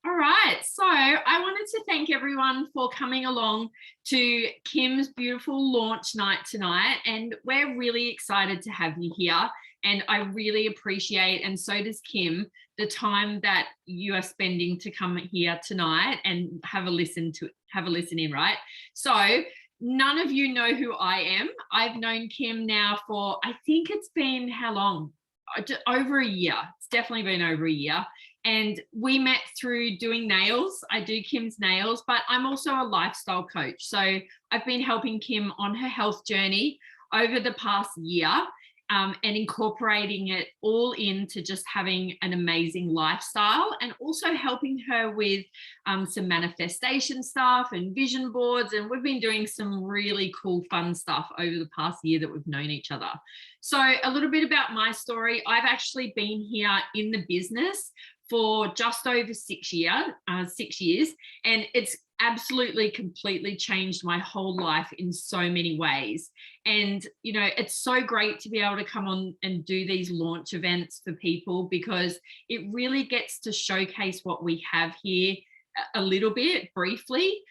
All right. So I wanted to thank everyone for coming along to Kim's beautiful launch night tonight. And we're really excited to have you here. And I really appreciate, and so does Kim, the time that you are spending to come here tonight and have a listen in, right? So none of you know who I am. I've known Kim now for, I think it's been how long? Over a year. It's definitely been over a year, and we met through doing nails. I do Kim's nails, but I'm also a lifestyle coach. So I've been helping Kim on her health journey over the past year, and incorporating it all into just having an amazing lifestyle, and also helping her with some manifestation stuff and vision boards. And we've been doing some really cool, fun stuff over the past year that we've known each other. So, a little bit about my story. I've actually been here in the business for just over 6 years, and it's absolutely completely changed my whole life in so many ways. And it's so great to be able to come on and do these launch events for people, because it really gets to showcase what we have here a little bit briefly,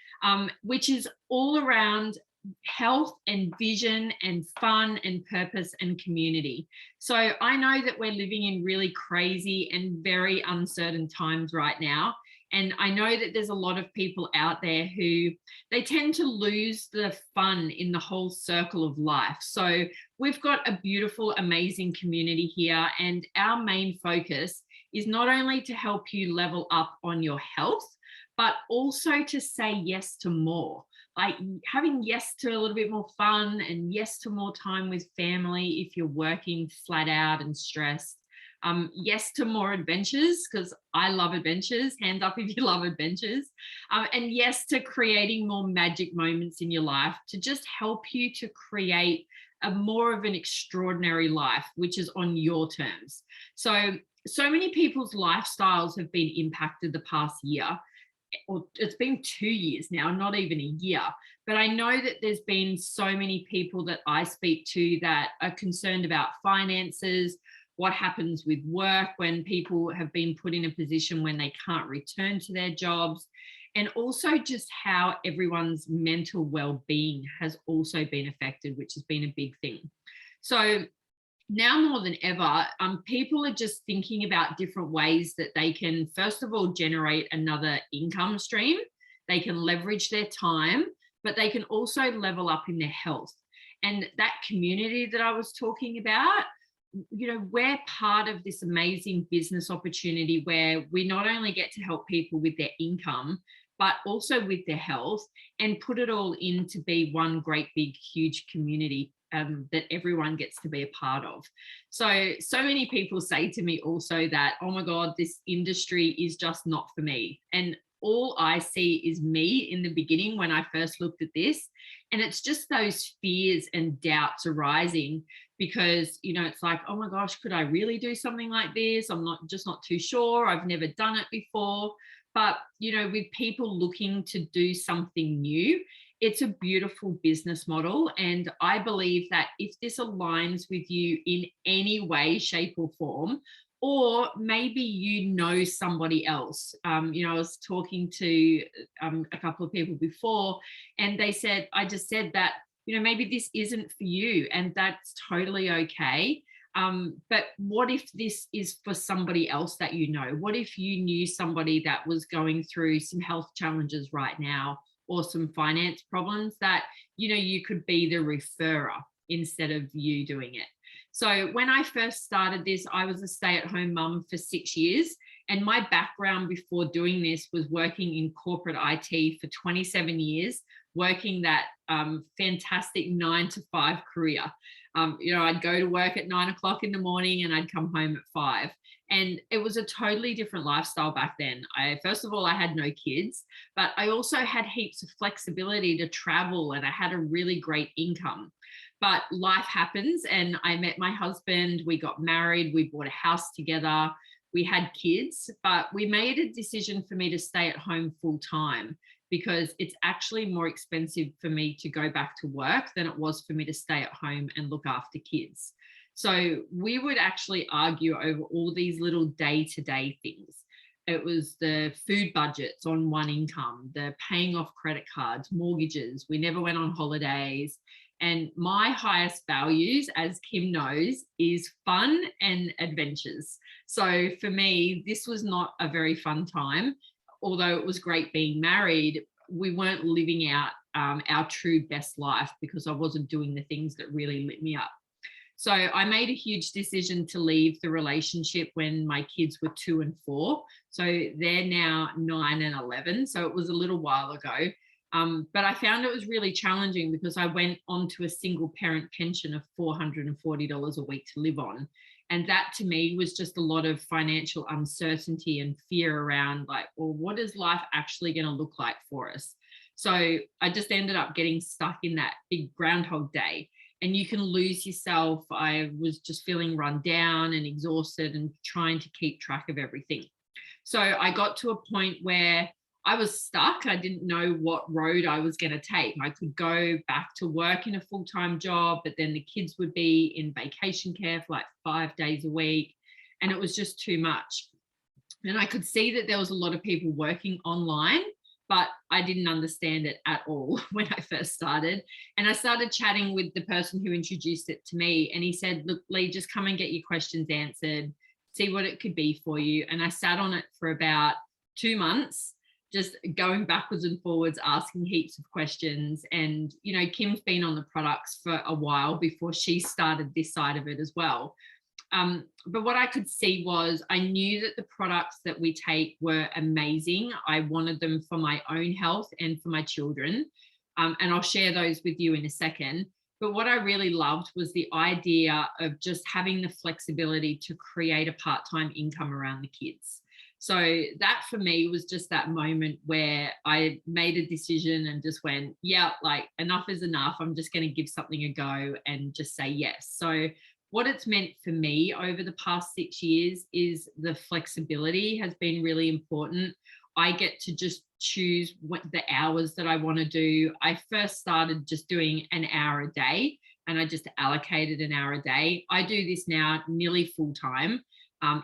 which is all around health and vision and fun and purpose and community. So I know that we're living in really crazy and very uncertain times right now. And I know that there's a lot of people out there who they tend to lose the fun in the whole circle of life. So we've got a beautiful, amazing community here. And our main focus is not only to help you level up on your health, but also to say yes to more, like having yes to a little bit more fun and yes to more time with family if you're working flat out and stressed. Yes to more adventures, because I love adventures. Hands up if you love adventures. And yes to creating more magic moments in your life to just help you to create a more of an extraordinary life, which is on your terms. So many people's lifestyles have been impacted the past year, or it's been 2 years now, not even a year. But I know that there's been so many people that I speak to that are concerned about finances, what happens with work when people have been put in a position when they can't return to their jobs, and also just how everyone's mental well-being has also been affected, which has been a big thing. So now more than ever, people are just thinking about different ways that they can, first of all, generate another income stream. They can leverage their time, but they can also level up in their health. And that community that I was talking about, we're part of this amazing business opportunity where we not only get to help people with their income, but also with their health, and put it all in to be one great big huge community that everyone gets to be a part of. So many people say to me also that, oh my God, this industry is just not for me. And all I see is me in the beginning when I first looked at this. And it's just those fears and doubts arising because, it's like, oh my gosh, could I really do something like this? I'm not too sure. I've never done it before. But, with people looking to do something new, it's a beautiful business model. And I believe that if this aligns with you in any way, shape, or form, or maybe somebody else. I was talking to a couple of people before, and I just said that, maybe this isn't for you, and that's totally okay. But what if this is for somebody else that you know? What if you knew somebody that was going through some health challenges right now, or some finance problems that, you could be the referrer instead of you doing it? So when I first started this, I was a stay-at-home mum for 6 years. And my background before doing this was working in corporate IT for 27 years, working that fantastic 9 to 5 career. I'd go to work at 9 o'clock in the morning and I'd come home at 5. And it was a totally different lifestyle back then. First of all, I had no kids, but I also had heaps of flexibility to travel, and I had a really great income. But life happens, and I met my husband. We got married. We bought a house together. We had kids, but we made a decision for me to stay at home full time, because it's actually more expensive for me to go back to work than it was for me to stay at home and look after kids. So we would actually argue over all these little day-to-day things. it was the food budgets on one income, the paying off credit cards, mortgages. We never went on holidays. And my highest values, as Kim knows, is fun and adventures. So for me, this was not a very fun time. Although it was great being married, we weren't living out our true best life because I wasn't doing the things that really lit me up. So I made a huge decision to leave the relationship when my kids were 2 and 4. So they're now 9 and 11. So it was a little while ago. But I found it was really challenging because I went onto a single parent pension of $440 a week to live on. And that to me was just a lot of financial uncertainty and fear around like, well, what is life actually going to look like for us? So I just ended up getting stuck in that big Groundhog Day. And you can lose yourself. I was just feeling run down and exhausted and trying to keep track of everything. So I got to a point where I was stuck. I didn't know what road I was going to take. I could go back to work in a full-time job, but then the kids would be in vacation care for like 5 days a week. And it was just too much. And I could see that there was a lot of people working online, but I didn't understand it at all when I first started. And I started chatting with the person who introduced it to me. And he said, look, Lee, just come and get your questions answered, see what it could be for you. And I sat on it for about 2 months, just going backwards and forwards, asking heaps of questions. And, you know, Kim's been on the products for a while before she started this side of it as well. But what I could see was I knew that the products that we take were amazing. I wanted them for my own health and for my children. And I'll share those with you in a second. But what I really loved was the idea of just having the flexibility to create a part-time income around the kids. So that for me was just that moment where I made a decision and just went, yeah, like enough is enough. I'm just going to give something a go and just say yes. So what it's meant for me over the past 6 years is the flexibility has been really important. I get to just choose what the hours that I want to do. I first started just doing an hour a day and I just allocated an hour a day. I do this now nearly full time,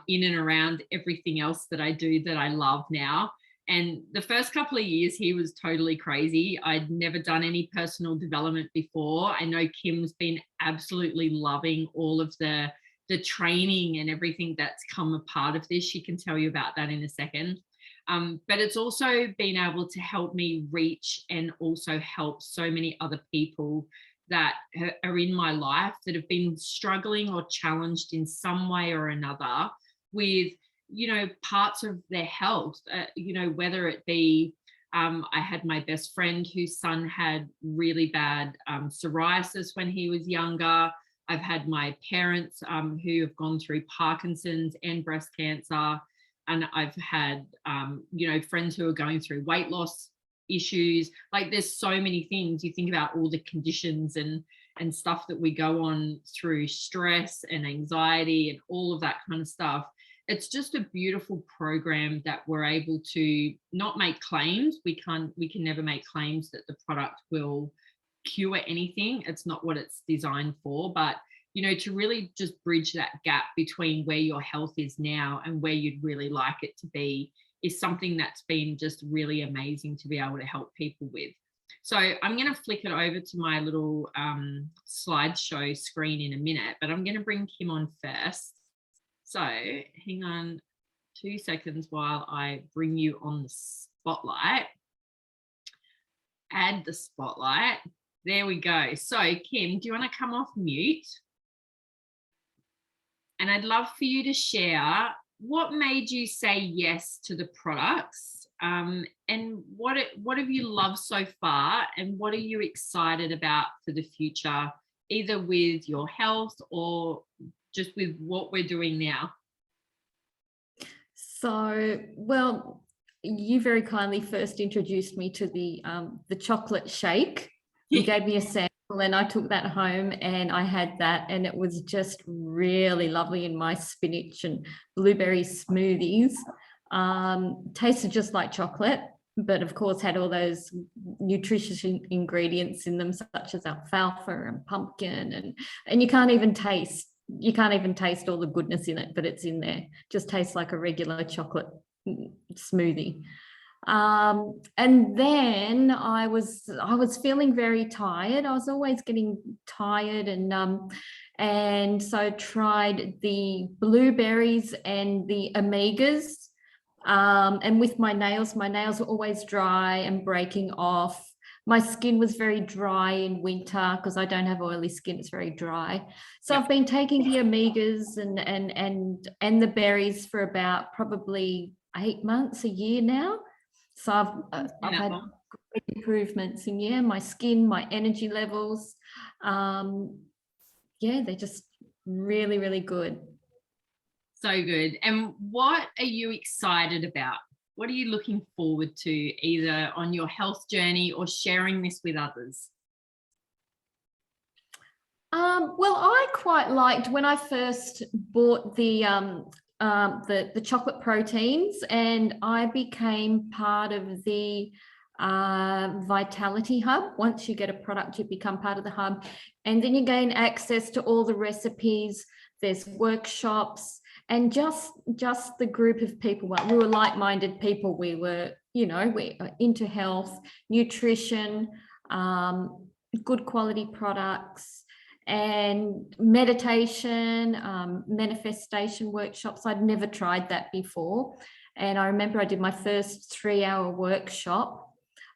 in and around everything else that I do that I love now. And the first couple of years he was totally crazy. I'd never done any personal development before. I know Kim's been absolutely loving all of the training and everything that's come a part of this. She can tell you about that in a second. But it's also been able to help me reach and also help so many other people that are in my life that have been struggling or challenged in some way or another with, you know, parts of their health, you know, whether it be, I had my best friend whose son had really bad psoriasis when he was younger. I've had my parents who have gone through Parkinson's and breast cancer. And I've had, you know, friends who are going through weight loss issues. Like there's so many things. You think about all the conditions and stuff that we go on through stress and anxiety and all of that kind of stuff. It's just a beautiful program that we're able to not make claims. We can never make claims that the product will cure anything. It's not what it's designed for, but you know, to really just bridge that gap between where your health is now and where you'd really like it to be is something that's been just really amazing to be able to help people with. So I'm going to flick it over to my little slideshow screen in a minute, but I'm going to bring Kim on first. So hang on 2 seconds while I bring you on the spotlight. Add the spotlight. There we go. So Kim, do you want to come off mute? And I'd love for you to share what made you say yes to the products, and what have you loved so far, and what are you excited about for the future, either with your health or just with what we're doing now? So, well, you very kindly first introduced me to the chocolate shake. You gave me a sample and I took that home and I had that, and it was just really lovely in my spinach and blueberry smoothies. Tasted just like chocolate, but of course had all those nutritious ingredients in them, such as alfalfa and pumpkin, and you can't even taste all the goodness in it, but it's in there. Just tastes like a regular chocolate smoothie. And then I was feeling very tired. I was always getting tired, and so I tried the blueberries and the omegas. And with my nails were always dry and breaking off. My skin was very dry in winter because I don't have oily skin, it's very dry. So I've been taking the omegas and the berries for about probably 8 months, a year now. So I've had great improvements in my skin, my energy levels. They're just really, really good. So good. And what are you excited about? What are you looking forward to, either on your health journey or sharing this with others? Well, I quite liked when I first bought the chocolate proteins, and I became part of the Vitality Hub. Once you get a product, you become part of the hub, and then you gain access to all the recipes. There's workshops, and just the group of people. Well, we were like-minded people. We were, we are into health, nutrition, good quality products, and meditation, manifestation workshops. I'd never tried that before. And I remember I did my first 3-hour workshop.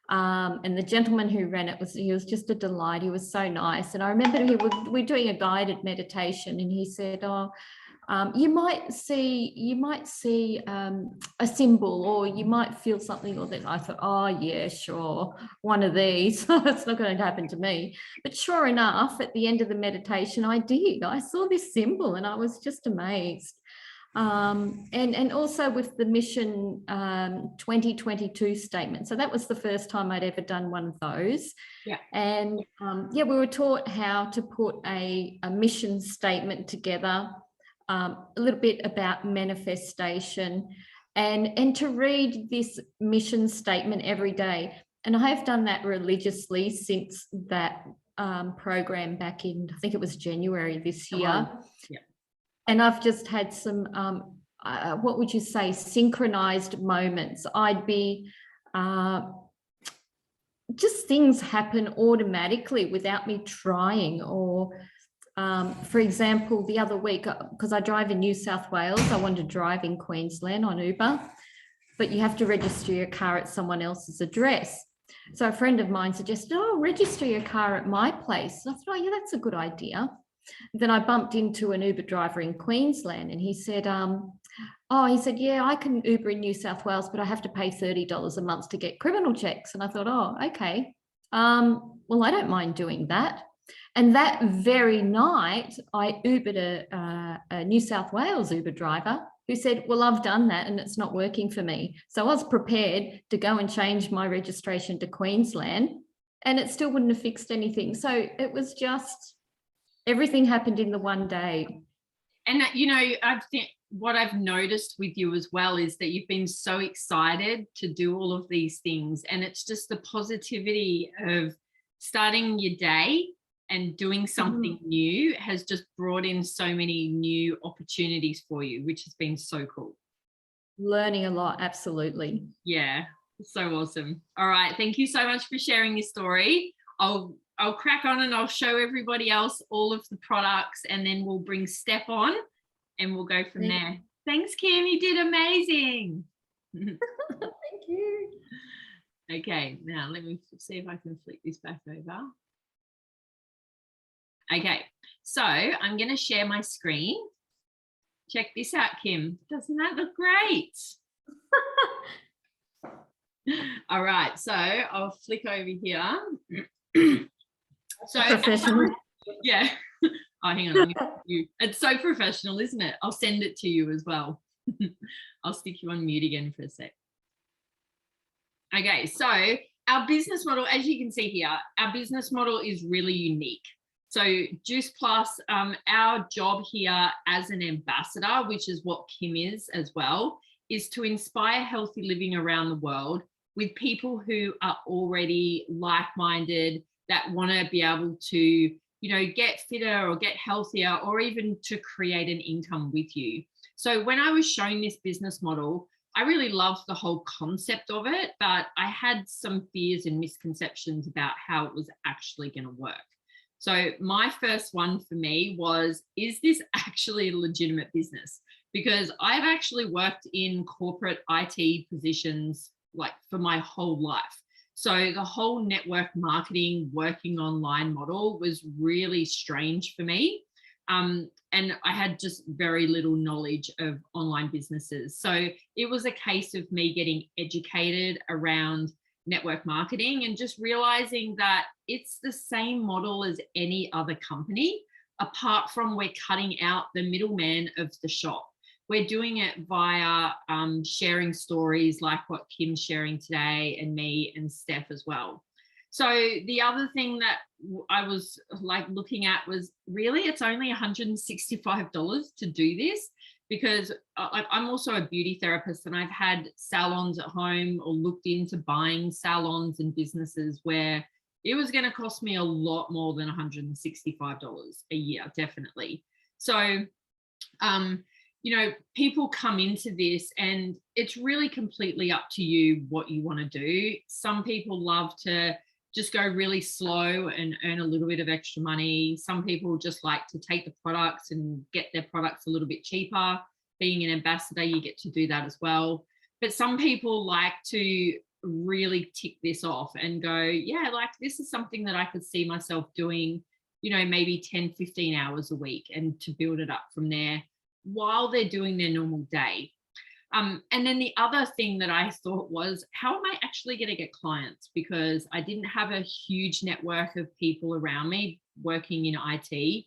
And the gentleman who ran it he was just a delight. He was so nice. And I remember we're doing a guided meditation, and he said, you might see a symbol, or you might feel something, or then I thought, oh yeah, sure, one of these. It's not going to happen to me. But sure enough, at the end of the meditation, I saw this symbol, and I was just amazed. And also with the Mission 2022 statement. So that was the first time I'd ever done one of those. Yeah. And we were taught how to put a mission statement together, a little bit about manifestation, and to read this mission statement every day. And I have done that religiously since that program back in, I think it was January this year. Yeah. And I've just had some, what would you say, synchronized moments. I'd be, just things happen automatically without me trying. Or, for example, the other week, because I drive in New South Wales, I wanted to drive in Queensland on Uber, but you have to register your car at someone else's address. So a friend of mine suggested, register your car at my place. I thought, yeah, that's a good idea. Then I bumped into an Uber driver in Queensland, and he said, yeah, I can Uber in New South Wales, but I have to pay $30 a month to get criminal checks. And I thought, okay, well, I don't mind doing that. And that very night, I Ubered a New South Wales Uber driver who said, well, I've done that and it's not working for me. So I was prepared to go and change my registration to Queensland, and it still wouldn't have fixed anything. So it was just, everything happened in the one day. And, I think what I've noticed with you as well is that you've been so excited to do all of these things. And it's just the positivity of starting your day and doing something new has just brought in so many new opportunities for you, which has been so cool. Learning a lot, absolutely. Yeah, so awesome. All right, thank you so much for sharing your story. I'll crack on and I'll show everybody else all of the products, and then we'll bring Steph on and we'll go from there. Thanks, Kim. You did amazing. Thank you. Okay, now let me see if I can flick this back over. Okay, so I'm going to share my screen. Check this out, Kim. Doesn't that look great? All right, so I'll flick over here. So professional. Yeah. Oh, hang on. It's so professional, isn't it? I'll send it to you as well. I'll stick you on mute again for a sec. Okay, so our business model, as you can see here, our business model is really unique. So Juice Plus, our job here as an ambassador, which is what Kim is as well, is to inspire healthy living around the world with people who are already like-minded, that want to be able to, get fitter or get healthier, or even to create an income with you. So when I was showing this business model, I really loved the whole concept of it, but I had some fears and misconceptions about how it was actually going to work. So my first one for me was, is this actually a legitimate business? Because I've actually worked in corporate IT positions like for my whole life. So the whole network marketing, working online model was really strange for me. And I had just very little knowledge of online businesses. So it was a case of me getting educated around network marketing and just realizing that it's the same model as any other company, apart from we're cutting out the middleman of the shop. We're doing it via sharing stories like what Kim's sharing today, and me and Steph as well. So the other thing that I was like looking at was, really, it's only $165 to do this, because I'm also a beauty therapist, and I've had salons at home or looked into buying salons and businesses where it was going to cost me a lot more than $165 a year, definitely. So, people come into this and it's really completely up to you what you want to do. Some people love to just go really slow and earn a little bit of extra money. Some people just like to take the products and get their products a little bit cheaper. Being an ambassador, you get to do that as well. But some people like to really tick this off and go, yeah, like this is something that I could see myself doing, maybe 10, 15 hours a week, and to build it up from there while they're doing their normal day. And then the other thing that I thought was, how am I actually going to get clients? Because I didn't have a huge network of people around me working in IT.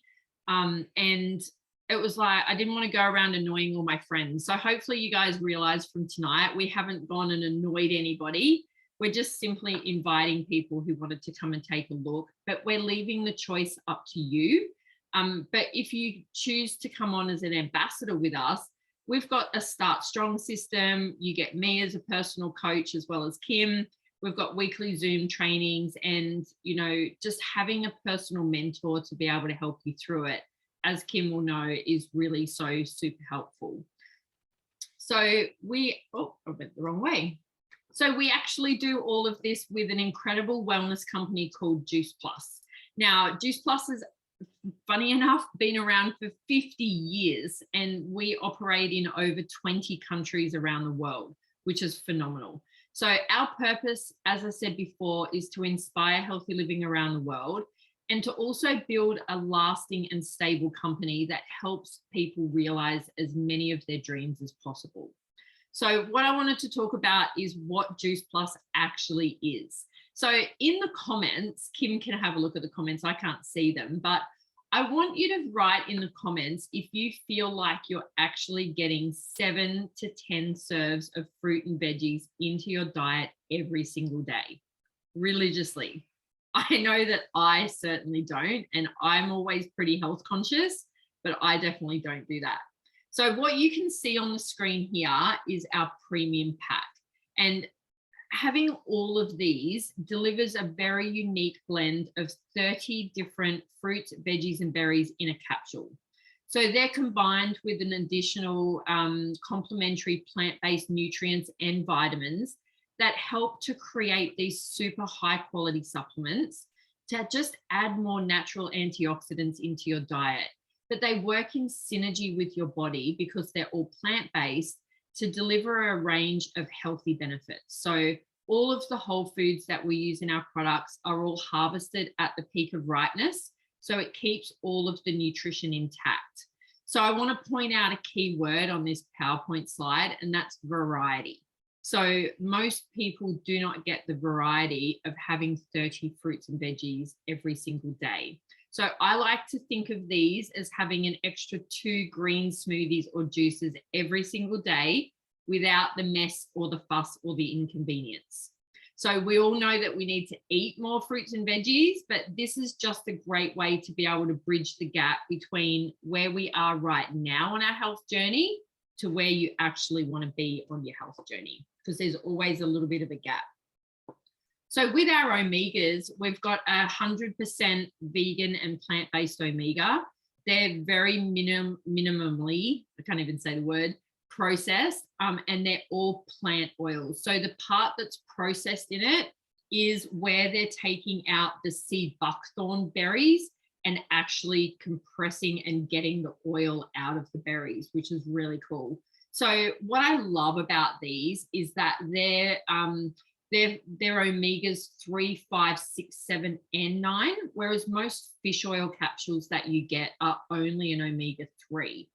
And it was like, I didn't want to go around annoying all my friends. So hopefully you guys realize from tonight, we haven't gone and annoyed anybody. We're just simply inviting people who wanted to come and take a look, but we're leaving the choice up to you. But if you choose to come on as an ambassador with us, we've got a Start Strong system. You get me as a personal coach as well as Kim. We've got weekly Zoom trainings, and, just having a personal mentor to be able to help you through it, as Kim will know, is really so super helpful. So I went the wrong way. So we actually do all of this with an incredible wellness company called Juice Plus. Now, Juice Plus is, funny enough, been around for 50 years, and we operate in over 20 countries around the world, which is phenomenal. So our purpose, as I said before, is to inspire healthy living around the world, and to also build a lasting and stable company that helps people realize as many of their dreams as possible. So what I wanted to talk about is what Juice Plus actually is. So in the comments, Kim can have a look at the comments. I can't see them, but I want you to write in the comments if you feel like you're actually getting 7 to 10 serves of fruit and veggies into your diet every single day, religiously. I know that I certainly don't, and I'm always pretty health conscious, but I definitely don't do that. So what you can see on the screen here is our premium pack. And having all of these delivers a very unique blend of 30 different fruits, veggies, and berries in a capsule. So they're combined with an additional complementary plant-based nutrients and vitamins that help to create these super high quality supplements to just add more natural antioxidants into your diet. But they work in synergy with your body because they're all plant-based to deliver a range of healthy benefits. So all of the whole foods that we use in our products are all harvested at the peak of ripeness, so it keeps all of the nutrition intact. So I want to point out a key word on this PowerPoint slide, and that's variety. So most people do not get the variety of having 30 fruits and veggies every single day. So I like to think of these as having an extra 2 green smoothies or juices every single day without the mess or the fuss or the inconvenience. So we all know that we need to eat more fruits and veggies, but this is just a great way to be able to bridge the gap between where we are right now on our health journey to where you actually want to be on your health journey, because there's always a little bit of a gap. So with our omegas, we've got 100% vegan and plant-based omega. They're very minimally, I can't even say the word, processed, and they're all plant oils. So the part that's processed in it is where they're taking out the seed buckthorn berries and actually compressing and getting the oil out of the berries, which is really cool. So what I love about these is that they're omegas 3, 5, 6, 7, and 9, whereas most fish oil capsules that you get are only an omega 3.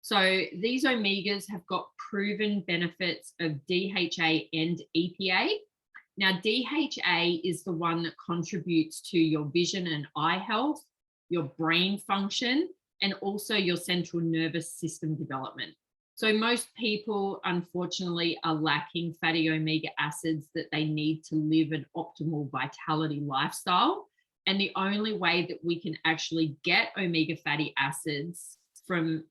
So these omegas have got proven benefits of DHA and EPA. Now, DHA is the one that contributes to your vision and eye health, your brain function, and also your central nervous system development. So most people, unfortunately, are lacking fatty omega acids that they need to live an optimal vitality lifestyle. And the only way that we can actually get omega fatty acids from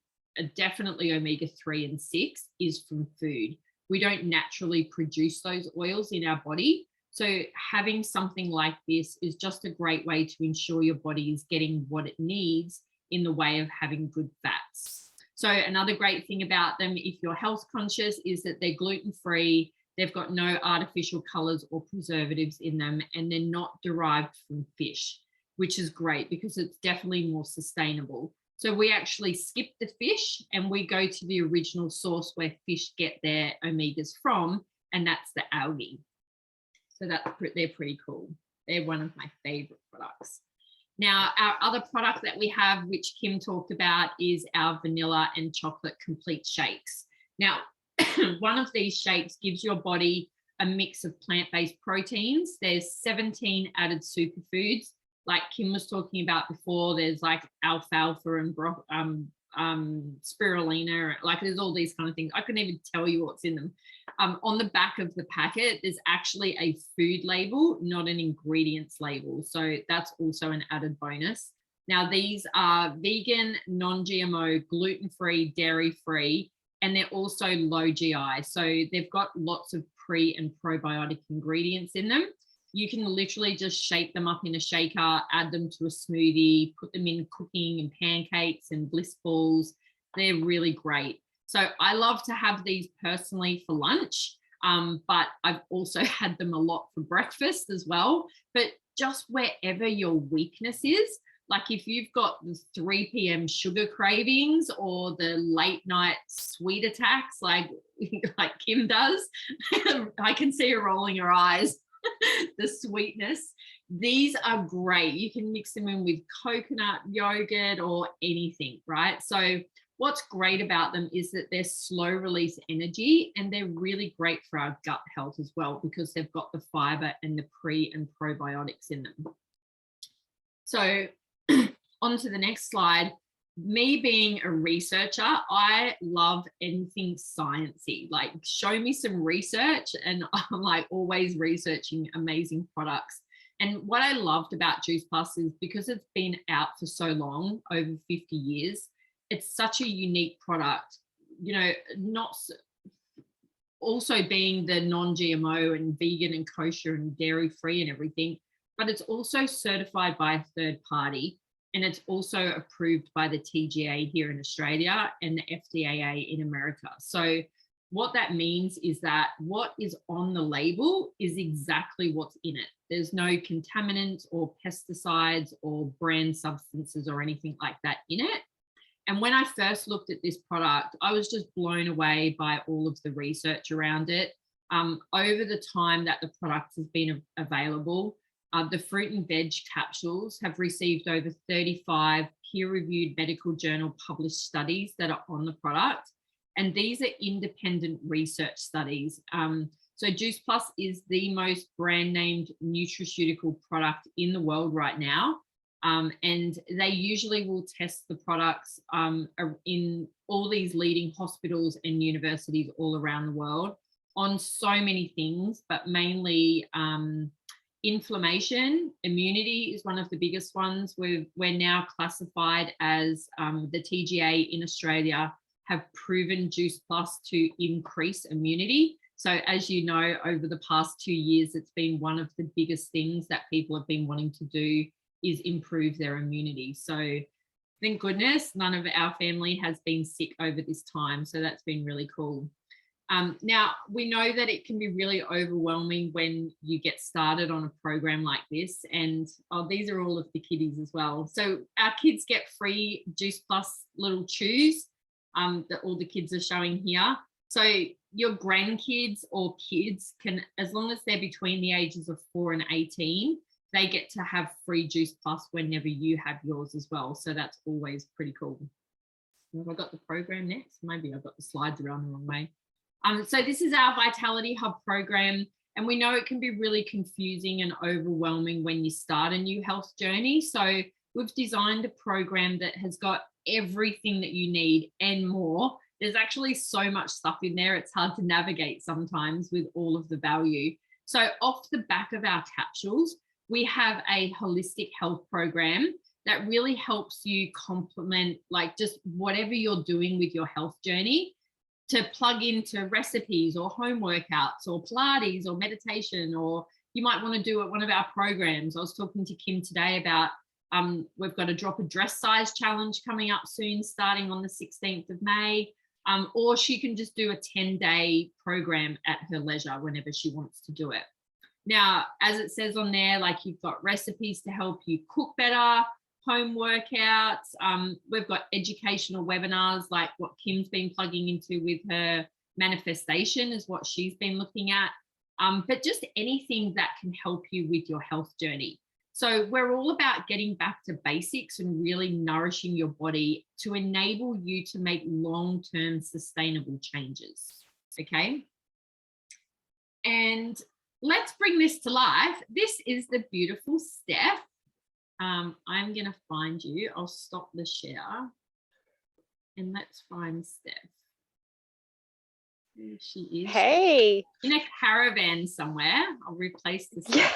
definitely omega 3 and 6 is from food. We don't naturally produce those oils in our body. So having something like this is just a great way to ensure your body is getting what it needs in the way of having good fats. So another great thing about them, if you're health conscious, is that they're gluten-free, they've got no artificial colors or preservatives in them, and they're not derived from fish, which is great because it's definitely more sustainable. So we actually skip the fish and we go to the original source where fish get their omegas from, and that's the algae. So they're pretty cool. They're one of my favorite products. Now, our other product that we have, which Kim talked about, is our vanilla and chocolate complete shakes. Now, one of these shakes gives your body a mix of plant-based proteins. There's 17 added superfoods. Like Kim was talking about before, there's like alfalfa and spirulina, like there's all these kind of things. I couldn't even tell you what's in them. On the back of the packet, there's actually a food label, not an ingredients label. So that's also an added bonus. Now, these are vegan, non-GMO, gluten-free, dairy-free, and they're also low GI. So they've got lots of pre and probiotic ingredients in them. You can literally just shake them up in a shaker, add them to a smoothie, put them in cooking and pancakes and bliss balls. They're really great. So I love to have these personally for lunch, but I've also had them a lot for breakfast as well. But just wherever your weakness is, like if you've got the 3 p.m. sugar cravings or the late night sweet attacks, like Kim does, I can see her rolling her eyes. The sweetness, these are great. You can mix them in with coconut yogurt or anything, right? So what's great about them is that they're slow release energy, and they're really great for our gut health as well because they've got the fiber and the pre and probiotics in them. So on to the next slide. Me being a researcher, I love anything sciencey. Like, show me some research, and I'm like always researching amazing products. And what I loved about Juice Plus is because it's been out for so long, over 50 years, it's such a unique product. You know, not also being the non-GMO and vegan and kosher and dairy free and everything, but it's also certified by a third party. And it's also approved by the TGA here in Australia and the FDAA in America. So what that means is that what is on the label is exactly what's in it. There's no contaminants or pesticides or brand substances or anything like that in it. And when I first looked at this product, I was just blown away by all of the research around it. Over the time that the product has been available, the fruit and veg capsules have received over 35 peer-reviewed medical journal published studies that are on the product. And these are independent research studies. So Juice Plus is the most brand named nutraceutical product in the world right now. And they usually will test the products in all these leading hospitals and universities all around the world on so many things, but mainly inflammation. Immunity is one of the biggest ones. We're now classified as the TGA in Australia have proven Juice Plus to increase immunity. So as you know, over the past 2 years, it's been one of the biggest things that people have been wanting to do is improve their immunity. So Thank goodness none of our family has been sick over this time. So that's been really cool. Now, we know that it can be really overwhelming when you get started on a program like this. And these are all of the kiddies as well. So our kids get free Juice Plus little chews that all the kids are showing here. So your grandkids or kids can, as long as they're between the ages of 4 and 18, they get to have free Juice Plus whenever you have yours as well. So that's always pretty cool. Have I got the program next? Maybe I've got the slides around the wrong way. So this is our Vitality Hub program, and we know it can be really confusing and overwhelming when you start a new health journey. So we've designed a program that has got everything that you need and more. There's actually so much stuff in there, it's hard to navigate sometimes with all of the value. So off the back of our capsules, we have a holistic health program that really helps you complement like just whatever you're doing with your health journey, to plug into recipes or home workouts or Pilates or meditation, or you might want to do it one of our programs. I was talking to Kim today about we've got a drop a dress size challenge coming up soon, starting on the 16th of May. Or she can just do a 10-day program at her leisure whenever she wants to do it. Now, as it says on there, like you've got recipes to help you cook better, home workouts. We've got educational webinars like what Kim's been plugging into with her manifestation is what she's been looking at. But just anything that can help you with your health journey. So we're all about getting back to basics and really nourishing your body to enable you to make long-term sustainable changes. Okay. And let's bring this to life. This is the beautiful Steph. I'm going to find you. I'll stop the share and let's find Steph. There she is. Hey. In a caravan somewhere. I'll replace this. Yeah.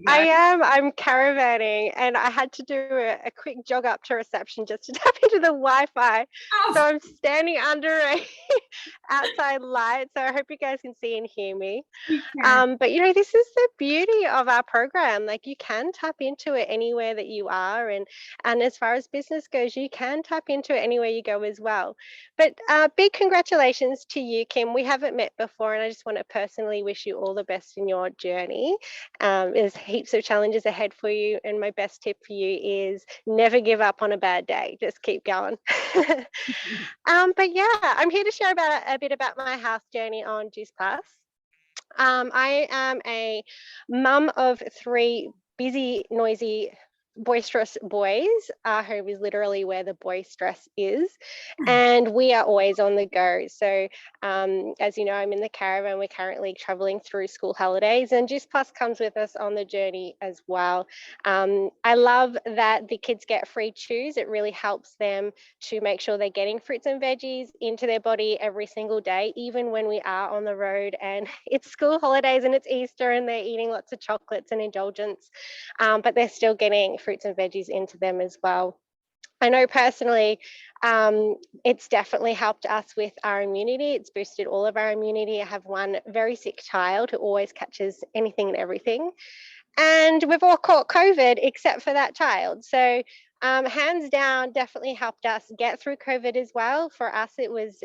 I am. I'm caravanning, and I had to do a quick jog up to reception just to tap into the Wi-Fi. Oh. So I'm standing under a outside light, so I hope you guys can see and hear me. But you know, this is the beauty of our program. Like, you can tap into it anywhere that you are, and as far as business goes, you can tap into it anywhere you go as well. But big congratulations to you, Kim. We haven't met before, and I just want to personally wish you all the best in your journey. There's heaps of challenges ahead for you, and my best tip for you is never give up on a bad day. Just keep going. But yeah, I'm here to share a bit about my health journey on Juice Plus. I am a mum of 3 busy, noisy, boisterous boys. Our home is literally where the boisterous is, and we are always on the go. So as you know, I'm in the caravan. We're currently traveling through school holidays, and Juice Plus comes with us on the journey as well. I love that the kids get free chews. It really helps them to make sure they're getting fruits and veggies into their body every single day, even when we are on the road and it's school holidays and it's Easter and they're eating lots of chocolates and indulgence, but they're still getting fruits and veggies into them as well. I know personally, it's definitely helped us with our immunity. It's boosted all of our immunity. I have one very sick child who always catches anything and everything. And we've all caught COVID except for that child. So hands down, definitely helped us get through COVID as well. For us, it was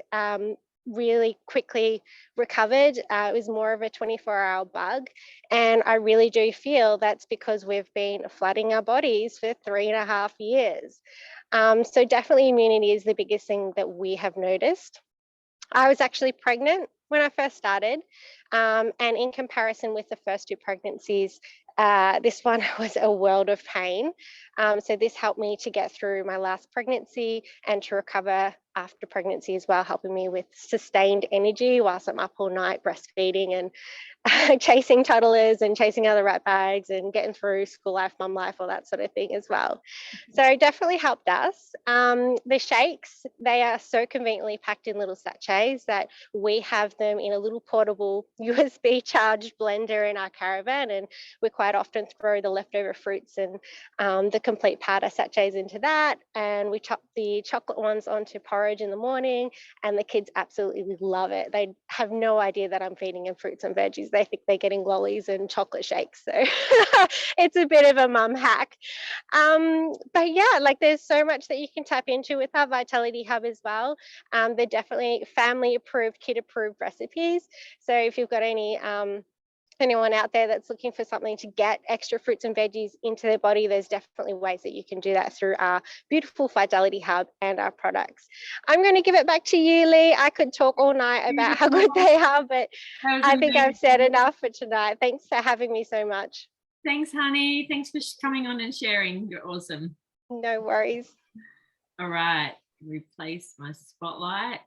really quickly recovered. It was more of a 24-hour bug. And I really do feel that's because we've been flooding our bodies for 3.5 years. So definitely immunity is the biggest thing that we have noticed. I was actually pregnant when I first started. And in comparison with the first 2 pregnancies, this one was a world of pain. So this helped me to get through my last pregnancy and to recover after pregnancy as well, helping me with sustained energy whilst I'm up all night breastfeeding and chasing toddlers and chasing other rat bags and getting through school life, mum life, all that sort of thing as well. So it definitely helped us. The shakes, they are so conveniently packed in little sachets that we have them in a little portable USB charged blender in our caravan, and we quite often throw the leftover fruits and the complete powder sachets into that, and we chop the chocolate ones onto porridge porridge in the morning, and the kids absolutely love it. They have no idea that I'm feeding them fruits and veggies. They think they're getting lollies and chocolate shakes. So it's a bit of a mum hack. But yeah, like there's so much that you can tap into with our Vitality Hub as well. They're definitely family approved, kid approved recipes. So if you've got anyone out there that's looking for something to get extra fruits and veggies into their body, there's definitely ways that you can do that through our beautiful Vitality Hub and our products. I'm going to give it back to you, Lee. I could talk all night about how good they are, but I think I've said enough for tonight. Thanks for having me so much. Thanks, honey. Thanks for coming on and sharing. You're awesome. No worries. All right, replace my spotlight.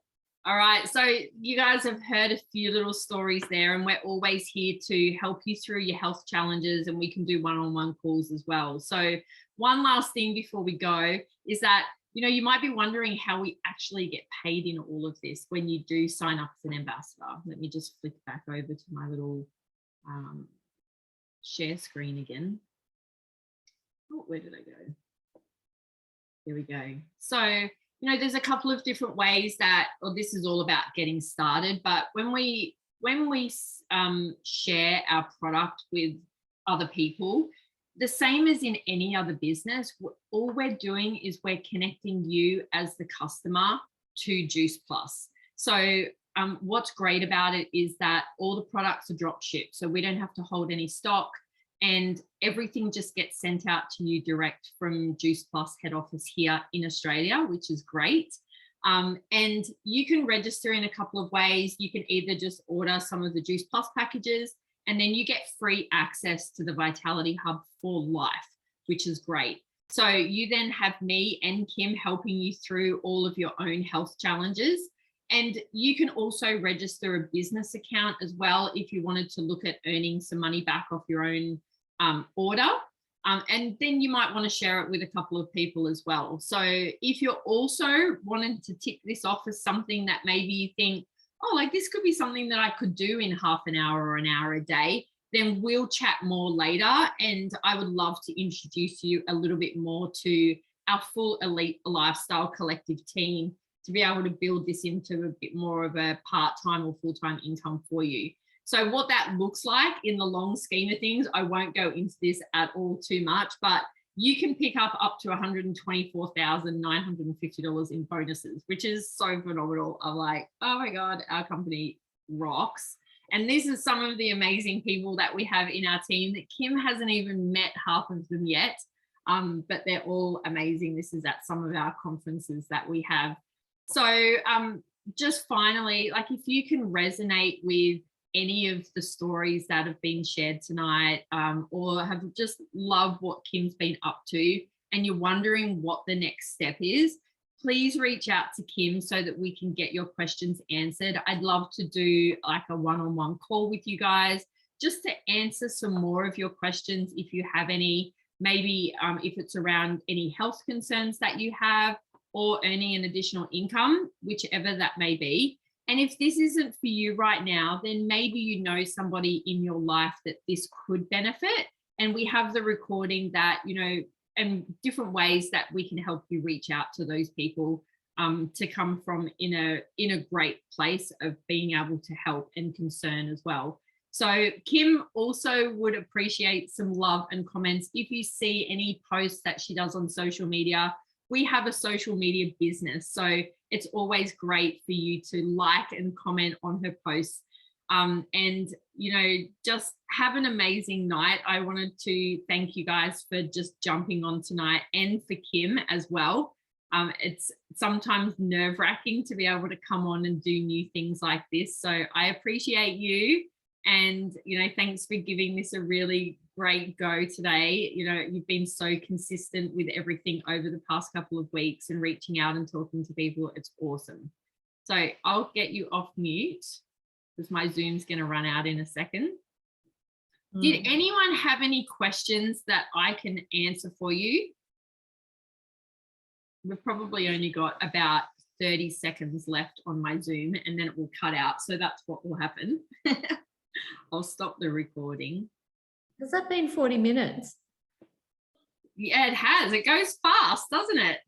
All right, so you guys have heard a few little stories there, and we're always here to help you through your health challenges, and we can do one-on-one calls as well. So one last thing before we go is that, you know, you might be wondering how we actually get paid in all of this when you do sign up as an ambassador. Let me just flick back over to my little share screen again. Oh, where did I go? There we go. So, you know, there's a couple of different ways that, or this is all about getting started, but when we share our product with other people, the same as in any other business, all we're doing is we're connecting you as the customer to Juice Plus. So what's great about it is that all the products are drop shipped, so we don't have to hold any stock, and everything just gets sent out to you direct from Juice Plus head office here in Australia, which is great. And you can register in a couple of ways. You can either just order some of the Juice Plus packages, and then you get free access to the Vitality Hub for life, which is great. So you then have me and Kim helping you through all of your own health challenges. And you can also register a business account as well if you wanted to look at earning some money back off your own order. And then you might want to share it with a couple of people as well. So if you're also wanting to tick this off as something that maybe you think, oh, like this could be something that I could do in half an hour or an hour a day, then we'll chat more later. And I would love to introduce you a little bit more to our full Elite Lifestyle Collective team to be able to build this into a bit more of a part-time or full-time income for you. So what that looks like in the long scheme of things, I won't go into this at all too much, but you can pick up to $124,950 in bonuses, which is so phenomenal. I'm like, oh my God, our company rocks. And these are some of the amazing people that we have in our team that Kim hasn't even met half of them yet, but they're all amazing. This is at some of our conferences that we have. So just finally, like if you can resonate with any of the stories that have been shared tonight, or have just loved what Kim's been up to, and you're wondering what the next step is, please reach out to Kim so that we can get your questions answered. I'd love to do like a one-on-one call with you guys just to answer some more of your questions if you have any, maybe if it's around any health concerns that you have or earning an additional income, whichever that may be. And if this isn't for you right now, then maybe you know somebody in your life that this could benefit. And we have the recording that, you know, and different ways that we can help you reach out to those people to come from in a great place of being able to help and concern as well. So Kim also would appreciate some love and comments. If you see any posts that she does on social media, we have a social media business. So it's always great for you to like and comment on her posts. And, you know, just have an amazing night. I wanted to thank you guys for just jumping on tonight, and for Kim as well. It's sometimes nerve-wracking to be able to come on and do new things like this. So I appreciate you. And, you know, thanks for giving this a really great go today. You know, you've been so consistent with everything over the past couple of weeks and reaching out and talking to people. It's awesome. So I'll get you off mute because my Zoom's going to run out in a second. Did anyone have any questions that I can answer for you? We've probably only got about 30 seconds left on my Zoom and then it will cut out. So that's what will happen. I'll stop the recording. Has that been 40 minutes? Yeah, it has. It goes fast, doesn't it?